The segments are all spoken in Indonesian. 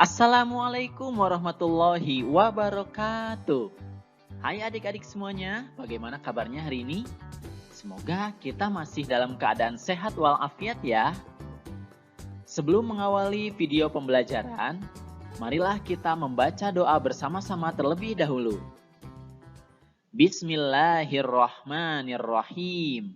Assalamualaikum warahmatullahi wabarakatuh. Hai adik-adik semuanya, bagaimana kabarnya hari ini? Semoga kita masih dalam keadaan sehat walafiat ya. Sebelum mengawali video pembelajaran, marilah kita membaca doa bersama-sama terlebih dahulu. Bismillahirrahmanirrahim.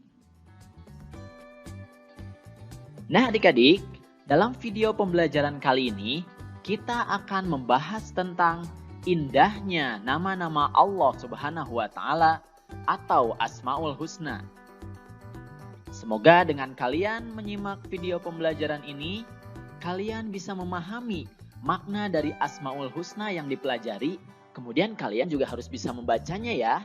Nah adik-adik, dalam video pembelajaran kali ini, kita akan membahas tentang indahnya nama-nama Allah Subhanahu wa Ta'ala atau Asmaul Husna. Semoga dengan kalian menyimak video pembelajaran ini, kalian bisa memahami makna dari Asmaul Husna yang dipelajari, kemudian kalian juga harus bisa membacanya ya.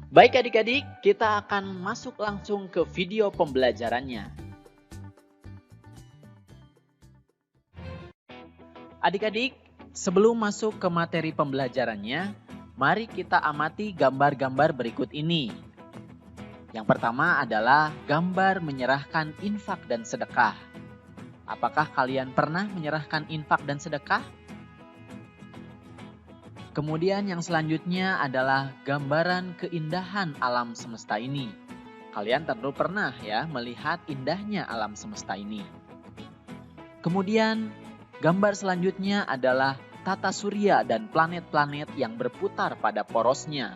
Baik adik-adik, kita akan masuk langsung ke video pembelajarannya. Adik-adik, sebelum masuk ke materi pembelajarannya, mari kita amati gambar-gambar berikut ini. Yang pertama adalah gambar menyerahkan infak dan sedekah. Apakah kalian pernah menyerahkan infak dan sedekah? Kemudian yang selanjutnya adalah gambaran keindahan alam semesta ini. Kalian tentu pernah ya melihat indahnya alam semesta ini. Kemudian gambar selanjutnya adalah tata surya dan planet-planet yang berputar pada porosnya.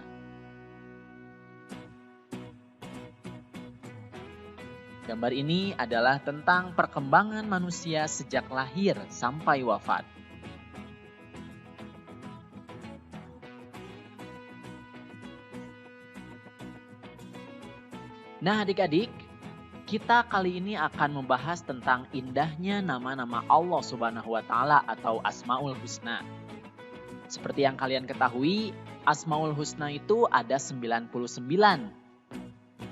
Gambar ini adalah tentang perkembangan manusia sejak lahir sampai wafat. Nah adik-adik, kita kali ini akan membahas tentang indahnya nama-nama Allah Subhanahu wa Ta'ala atau Asmaul Husna. Seperti yang kalian ketahui, Asmaul Husna itu ada 99.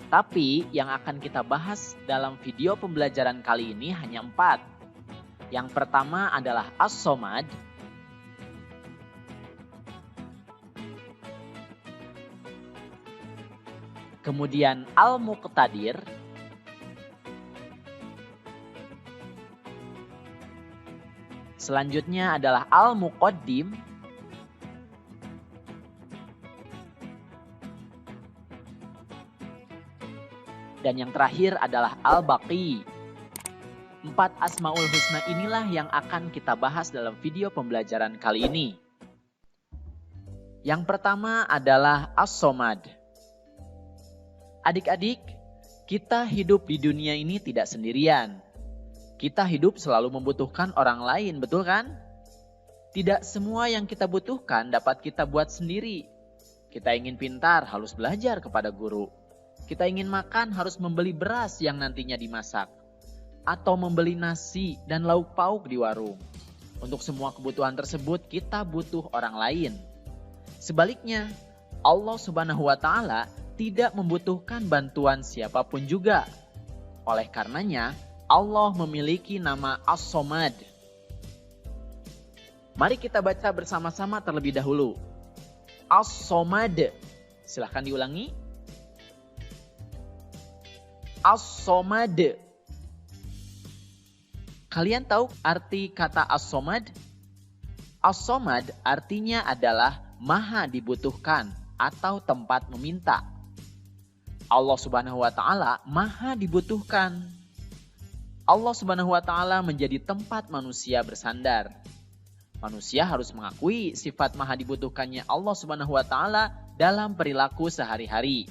Tapi yang akan kita bahas dalam video pembelajaran kali ini hanya 4. Yang pertama adalah As-Somad. Kemudian Al-Muqtadir. Selanjutnya adalah Al-Muqaddim. Dan yang terakhir adalah Al-Baqi. 4 Asmaul Husna inilah yang akan kita bahas dalam video pembelajaran kali ini. Yang pertama adalah As-Somad. Adik-adik, kita hidup di dunia ini tidak sendirian. Kita hidup selalu membutuhkan orang lain, betul kan? Tidak semua yang kita butuhkan dapat kita buat sendiri. Kita ingin pintar, harus belajar kepada guru. Kita ingin makan, harus membeli beras yang nantinya dimasak. Atau membeli nasi dan lauk pauk di warung. Untuk semua kebutuhan tersebut, kita butuh orang lain. Sebaliknya, Allah Subhanahu wa Ta'ala tidak membutuhkan bantuan siapapun juga. Oleh karenanya, Allah memiliki nama As-Somad. Mari kita baca bersama-sama terlebih dahulu. As-Somad. Silahkan diulangi. As-Somad. Kalian tahu arti kata As-Somad? As-Somad artinya adalah maha dibutuhkan atau tempat meminta. Allah Subhanahu wa Ta'ala maha dibutuhkan. Allah Subhanahu wa Ta'ala menjadi tempat manusia bersandar. Manusia harus mengakui sifat maha dibutuhkannya Allah Subhanahu wa Ta'ala dalam perilaku sehari-hari.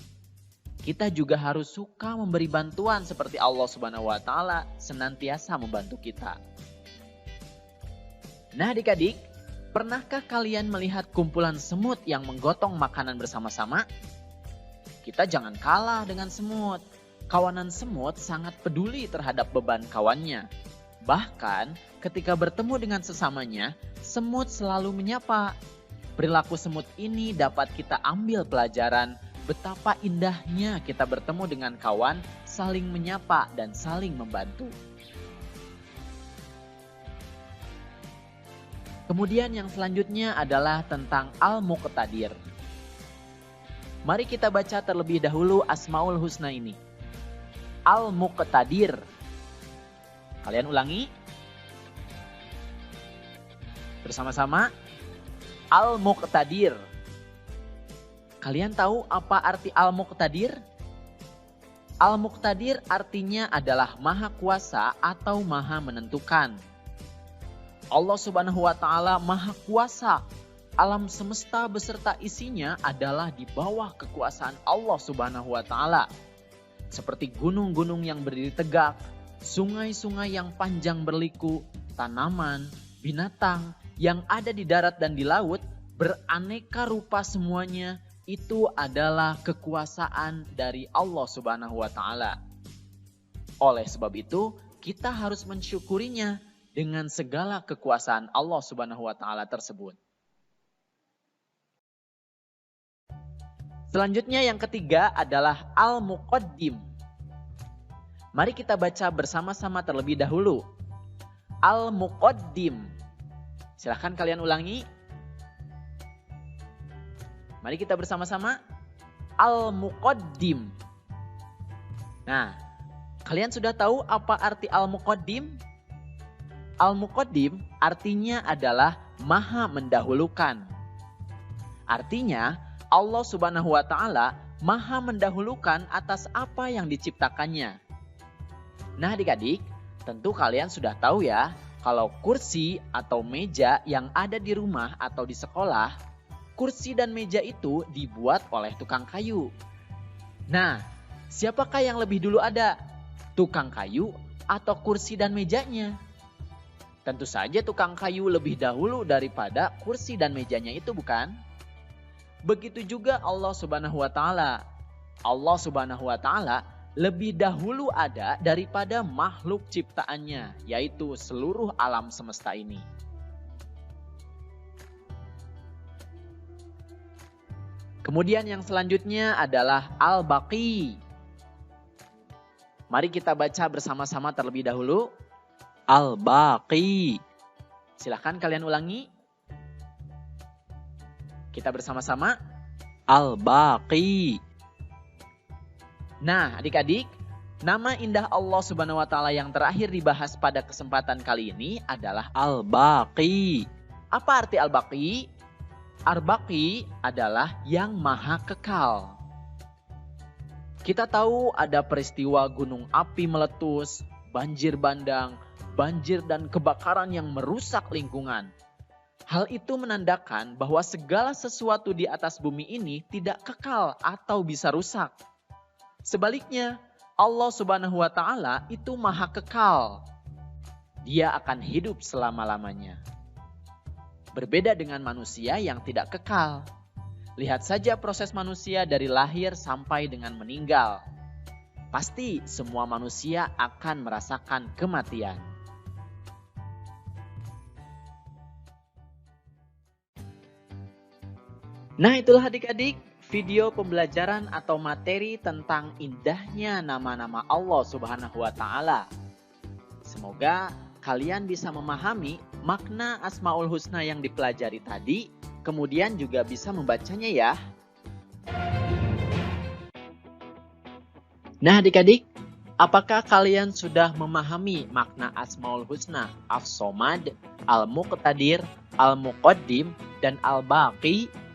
Kita juga harus suka memberi bantuan seperti Allah Subhanahu wa Ta'ala senantiasa membantu kita. Nah adik-adik, pernahkah kalian melihat kumpulan semut yang menggotong makanan bersama-sama? Kita jangan kalah dengan semut. Kawanan semut sangat peduli terhadap beban kawannya. Bahkan ketika bertemu dengan sesamanya, semut selalu menyapa. Perilaku semut ini dapat kita ambil pelajaran betapa indahnya kita bertemu dengan kawan, saling menyapa dan saling membantu. Kemudian yang selanjutnya adalah tentang Al-Muqtadir. Mari kita baca terlebih dahulu Asmaul Husna ini. Al-Muqtadir. Kalian ulangi. Bersama-sama. Al-Muqtadir. Kalian tahu apa arti Al-Muqtadir? Al-Muqtadir artinya adalah Maha Kuasa atau Maha Menentukan. Allah Subhanahu wa Ta'ala Maha Kuasa. Alam semesta beserta isinya adalah di bawah kekuasaan Allah Subhanahu wa Ta'ala. Seperti gunung-gunung yang berdiri tegak, sungai-sungai yang panjang berliku, tanaman, binatang yang ada di darat dan di laut, beraneka rupa semuanya, itu adalah kekuasaan dari Allah Subhanahu wa Ta'ala. Oleh sebab itu, kita harus mensyukurinya dengan segala kekuasaan Allah Subhanahu wa Ta'ala tersebut. Selanjutnya yang ketiga adalah Al-Muqaddim. Mari kita baca bersama-sama terlebih dahulu. Al-Muqaddim. Silahkan kalian ulangi. Mari kita bersama-sama. Al-Muqaddim. Nah, kalian sudah tahu apa arti Al-Muqaddim? Al-Muqaddim artinya adalah Maha Mendahulukan. Artinya, Allah Subhanahu wa Ta'ala Maha mendahulukan atas apa yang diciptakannya. Nah, adik-adik, tentu kalian sudah tahu ya, kalau kursi atau meja yang ada di rumah atau di sekolah, kursi dan meja itu dibuat oleh tukang kayu. Nah, siapakah yang lebih dulu ada? Tukang kayu atau kursi dan mejanya? Tentu saja tukang kayu lebih dahulu daripada kursi dan mejanya itu, bukan? Begitu juga Allah Subhanahu wa Ta'ala. Allah Subhanahu wa Ta'ala lebih dahulu ada daripada makhluk ciptaannya, yaitu seluruh alam semesta ini. Kemudian yang selanjutnya adalah Al-Baqi. Mari kita baca bersama-sama terlebih dahulu. Al-Baqi. Silahkan kalian ulangi. Kita bersama-sama. Al-Baqi. Nah, adik-adik, nama indah Allah Subhanahu wa Ta'ala yang terakhir dibahas pada kesempatan kali ini adalah Al-Baqi. Apa arti Al-Baqi? Al-Baqi adalah yang maha kekal. Kita tahu ada peristiwa gunung api meletus, banjir bandang, banjir dan kebakaran yang merusak lingkungan. Hal itu menandakan bahwa segala sesuatu di atas bumi ini tidak kekal atau bisa rusak. Sebaliknya, Allah Subhanahu wa Ta'ala itu maha kekal. Dia akan hidup selama-lamanya. Berbeda dengan manusia yang tidak kekal. Lihat saja proses manusia dari lahir sampai dengan meninggal. Pasti semua manusia akan merasakan kematian. Nah, itulah adik-adik video pembelajaran atau materi tentang indahnya nama-nama Allah Subhanahu wa Ta'ala. Semoga kalian bisa memahami makna Asmaul Husna yang dipelajari tadi, kemudian juga bisa membacanya ya. Nah adik-adik, apakah kalian sudah memahami makna Asmaul Husna, As-Somad, Al-Muqtadir, Al-Muqaddim, dan Al-Baqi?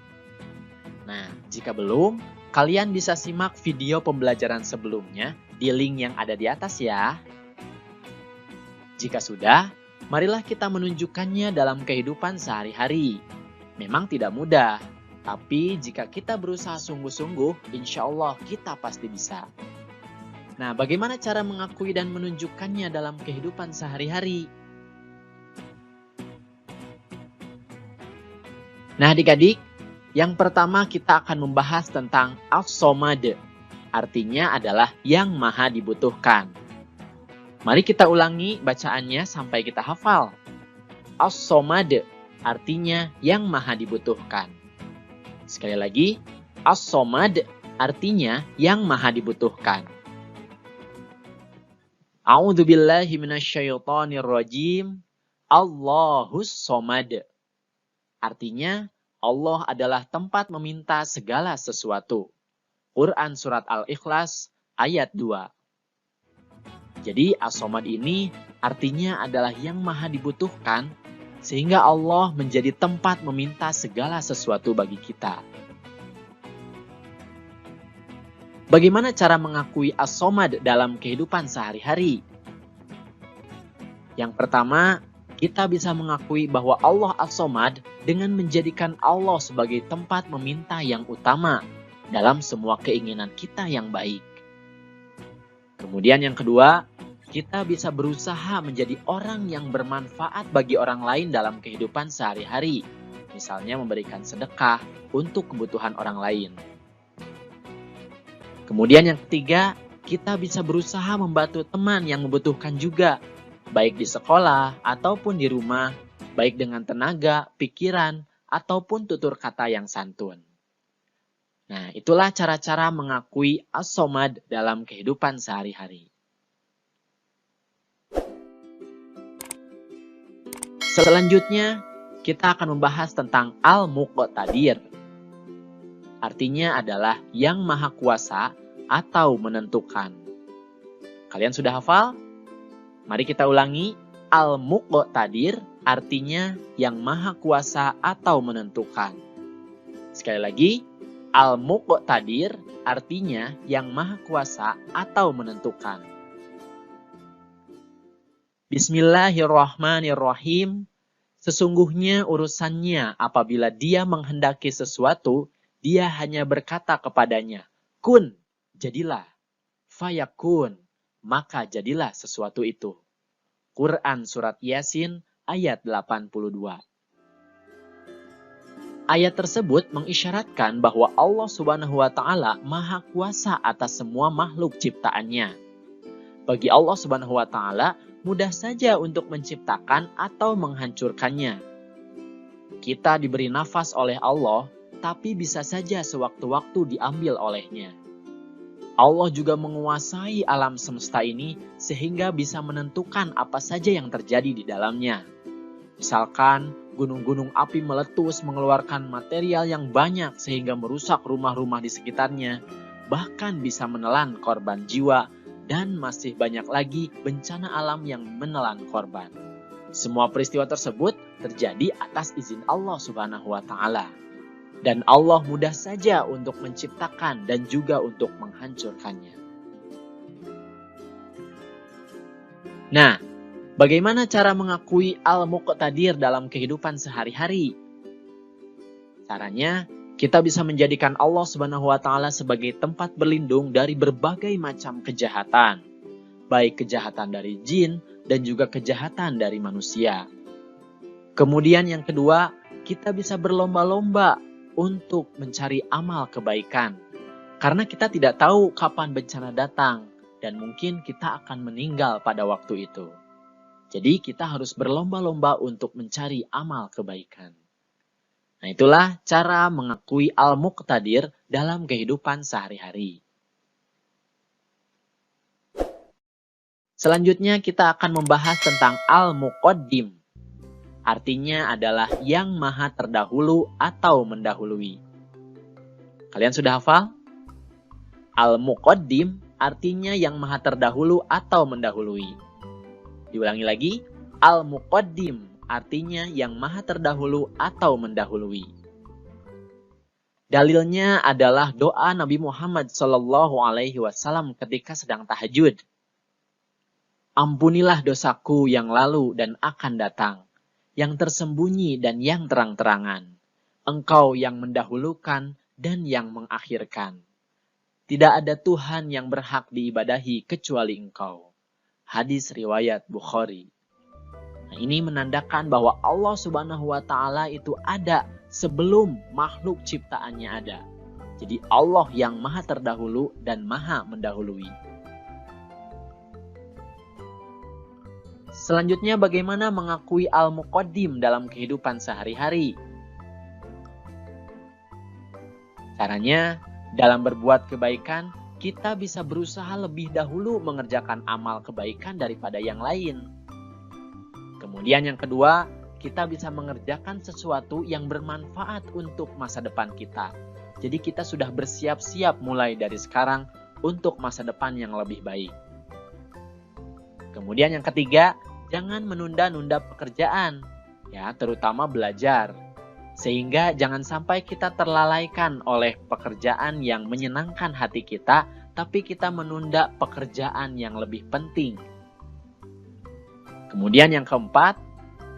Nah, jika belum, kalian bisa simak video pembelajaran sebelumnya di link yang ada di atas ya. Jika sudah, marilah kita menunjukkannya dalam kehidupan sehari-hari. Memang tidak mudah, tapi jika kita berusaha sungguh-sungguh, insya Allah kita pasti bisa. Nah, bagaimana cara mengakui dan menunjukkannya dalam kehidupan sehari-hari? Nah, adik-adik, yang pertama kita akan membahas tentang As-Somad. Artinya adalah yang maha dibutuhkan. Mari kita ulangi bacaannya sampai kita hafal. As-Somad artinya yang maha dibutuhkan. Sekali lagi, As-Somad artinya yang maha dibutuhkan. A'udzubillahi minasyaitonirrajim. Allahus Somad. Artinya, Allah adalah tempat meminta segala sesuatu. Quran Surat Al-Ikhlas ayat 2. Jadi As-Somad ini artinya adalah yang maha dibutuhkan, sehingga Allah menjadi tempat meminta segala sesuatu bagi kita. Bagaimana cara mengakui As-Somad dalam kehidupan sehari-hari? Yang pertama, kita bisa mengakui bahwa Allah As-Somad dengan menjadikan Allah sebagai tempat meminta yang utama dalam semua keinginan kita yang baik. Kemudian yang kedua, kita bisa berusaha menjadi orang yang bermanfaat bagi orang lain dalam kehidupan sehari-hari. Misalnya memberikan sedekah untuk kebutuhan orang lain. Kemudian yang ketiga, kita bisa berusaha membantu teman yang membutuhkan juga, baik di sekolah ataupun di rumah, baik dengan tenaga, pikiran, ataupun tutur kata yang santun. Nah, itulah cara-cara mengakui As-Somad dalam kehidupan sehari-hari. Selanjutnya, kita akan membahas tentang Al-Muqtadir. Artinya adalah yang maha kuasa atau menentukan. Kalian sudah hafal? Mari kita ulangi. Al-Muqtadir artinya yang maha kuasa atau menentukan. Sekali lagi, Al-Muqtadir artinya yang maha kuasa atau menentukan. Bismillahirrahmanirrahim. Sesungguhnya urusannya apabila dia menghendaki sesuatu, dia hanya berkata kepadanya, kun, jadilah. Fayakun, maka jadilah sesuatu itu. Quran Surat Yasin ayat 82. Ayat tersebut mengisyaratkan bahwa Allah Subhanahu wa Ta'ala maha kuasa atas semua makhluk ciptaannya. Bagi Allah Subhanahu wa Ta'ala mudah saja untuk menciptakan atau menghancurkannya. Kita diberi nafas oleh Allah, tapi bisa saja sewaktu-waktu diambil olehnya. Allah juga menguasai alam semesta ini sehingga bisa menentukan apa saja yang terjadi di dalamnya. Misalkan, gunung-gunung api meletus mengeluarkan material yang banyak sehingga merusak rumah-rumah di sekitarnya, bahkan bisa menelan korban jiwa, dan masih banyak lagi bencana alam yang menelan korban. Semua peristiwa tersebut terjadi atas izin Allah Subhanahu wa Ta'ala. Dan Allah mudah saja untuk menciptakan dan juga untuk menghancurkannya. Nah, bagaimana cara mengakui Al-Muqtadir dalam kehidupan sehari-hari? Caranya, kita bisa menjadikan Allah Subhanahu wa Ta'ala sebagai tempat berlindung dari berbagai macam kejahatan, baik kejahatan dari jin dan juga kejahatan dari manusia. Kemudian yang kedua, kita bisa berlomba-lomba untuk mencari amal kebaikan, karena kita tidak tahu kapan bencana datang dan mungkin kita akan meninggal pada waktu itu. Jadi kita harus berlomba-lomba untuk mencari amal kebaikan. Nah, itulah cara mengakui Al-Muqtadir dalam kehidupan sehari-hari. Selanjutnya kita akan membahas tentang Al-Muqaddim. Artinya adalah yang maha terdahulu atau mendahului. Kalian sudah hafal? Al-Muqaddim artinya yang maha terdahulu atau mendahului. Diulangi lagi, Al-Muqaddim artinya yang maha terdahulu atau mendahului. Dalilnya adalah doa Nabi Muhammad SAW ketika sedang tahajud. Ampunilah dosaku yang lalu dan akan datang, yang tersembunyi dan yang terang-terangan. Engkau yang mendahulukan dan yang mengakhirkan. Tidak ada Tuhan yang berhak diibadahi kecuali Engkau. Hadis riwayat Bukhari. Nah, ini menandakan bahwa Allah Subhanahu wa Ta'ala itu ada sebelum makhluk ciptaannya ada. Jadi Allah yang maha terdahulu dan maha mendahului. Selanjutnya, bagaimana mengakui Al-Muqaddim dalam kehidupan sehari-hari? Caranya, dalam berbuat kebaikan, kita bisa berusaha lebih dahulu mengerjakan amal kebaikan daripada yang lain. Kemudian yang kedua, kita bisa mengerjakan sesuatu yang bermanfaat untuk masa depan kita. Jadi kita sudah bersiap-siap mulai dari sekarang untuk masa depan yang lebih baik. Kemudian yang ketiga, jangan menunda-nunda pekerjaan, ya, terutama belajar. Sehingga jangan sampai kita terlalaikan oleh pekerjaan yang menyenangkan hati kita, tapi kita menunda pekerjaan yang lebih penting. Kemudian yang keempat,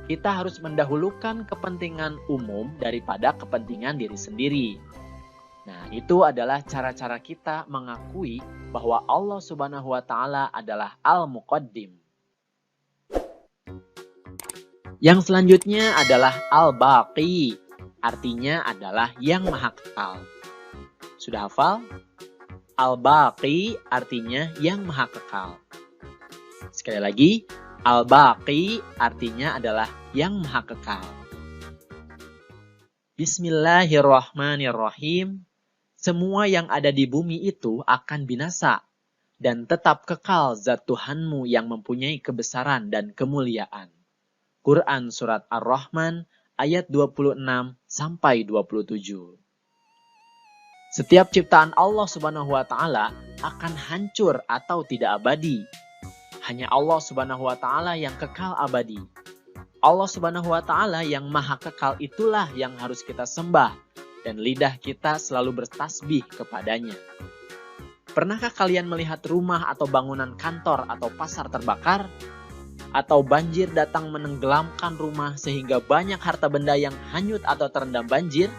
kita harus mendahulukan kepentingan umum daripada kepentingan diri sendiri. Nah, itu adalah cara-cara kita mengakui bahwa Allah Subhanahu wa Ta'ala adalah Al-Muqaddim. Yang selanjutnya adalah Al-Baqi, artinya adalah yang maha kekal. Sudah hafal? Al-Baqi artinya yang maha kekal. Sekali lagi, Al-Baqi artinya adalah yang maha kekal. Bismillahirrahmanirrahim. Semua yang ada di bumi itu akan binasa, dan tetap kekal zat Tuhanmu yang mempunyai kebesaran dan kemuliaan. Quran Surat Ar-Rahman ayat 26-27. Setiap ciptaan Allah Subhanahu wa Ta'ala akan hancur atau tidak abadi. Hanya Allah Subhanahu wa Ta'ala yang kekal abadi. Allah Subhanahu wa Ta'ala yang maha kekal itulah yang harus kita sembah, dan lidah kita selalu bertasbih kepadanya. Pernahkah kalian melihat rumah atau bangunan kantor atau pasar terbakar? Atau banjir datang menenggelamkan rumah sehingga banyak harta benda yang hanyut atau terendam banjir?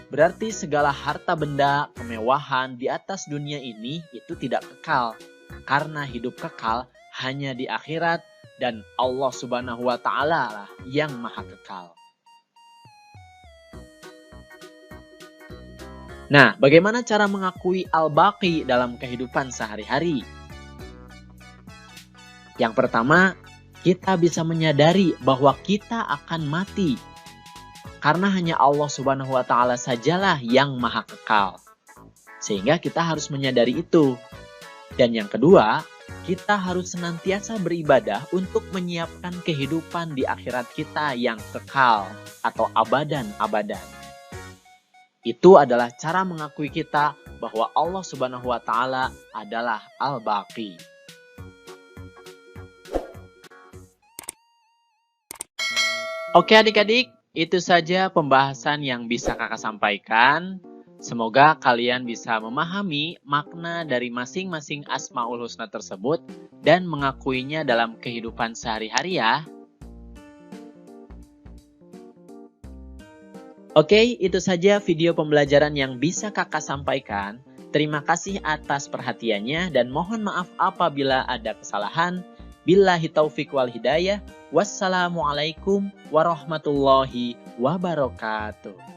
Berarti segala harta benda, kemewahan di atas dunia ini itu tidak kekal. Karena hidup kekal hanya di akhirat, dan Allah Subhanahu wa Ta'ala lah yang maha kekal. Nah, bagaimana cara mengakui Al-Baqi dalam kehidupan sehari-hari? Yang pertama, kita bisa menyadari bahwa kita akan mati. Karena hanya Allah Subhanahu wa Ta'ala sajalah yang maha kekal. Sehingga kita harus menyadari itu. Dan yang kedua, kita harus senantiasa beribadah untuk menyiapkan kehidupan di akhirat kita yang kekal atau abadan-abadan. Itu adalah cara mengakui kita bahwa Allah Subhanahu wa Ta'ala adalah Al-Baqi. Oke adik-adik, itu saja pembahasan yang bisa kakak sampaikan. Semoga kalian bisa memahami makna dari masing-masing Asmaul Husna tersebut dan mengakuinya dalam kehidupan sehari-hari ya. Oke, itu saja video pembelajaran yang bisa kakak sampaikan. Terima kasih atas perhatiannya dan mohon maaf apabila ada kesalahan. Billahi taufiq wal hidayah. Wassalamualaikum warahmatullahi wabarakatuh.